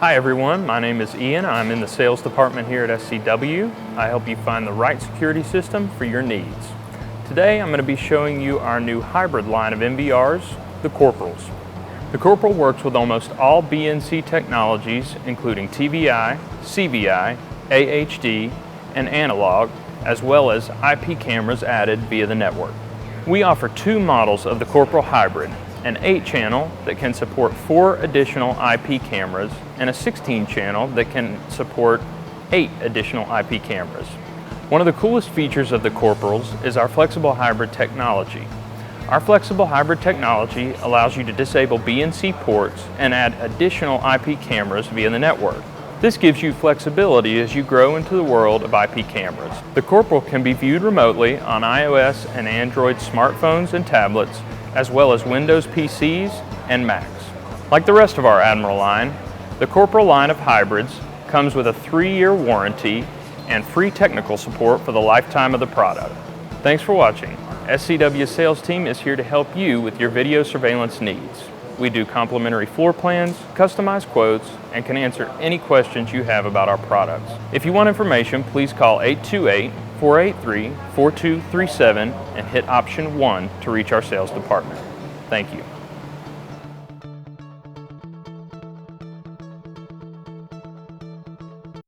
Hi everyone, my name is Ian. I'm in the sales department here at SCW. I help you find the right security system for your needs. Today I'm going to be showing you our new hybrid line of NVRs, the Corporals. The Corporal works with almost all BNC technologies, including TVI, CVI, AHD, and analog, as well as IP cameras added via the network. We offer two models of the Corporal Hybrid, an 8-channel that can support 4 additional IP cameras and a 16-channel that can support 8 additional IP cameras. One of the coolest features of the Corporals is our flexible hybrid technology. Our flexible hybrid technology allows you to disable BNC ports and add additional IP cameras via the network. This gives you flexibility as you grow into the world of IP cameras. The Corporal can be viewed remotely on iOS and Android smartphones and tablets, as well as Windows PCs and Macs. Like the rest of our Admiral line, the Corporal line of hybrids comes with a 3-year warranty and free technical support for the lifetime of the product. Thanks for watching. SCW's sales team is here to help you with your video surveillance needs. We do complimentary floor plans, customized quotes, and can answer any questions you have about our products. If you want information, please call 828-483-4237 and hit option 1 to reach our sales department. Thank you.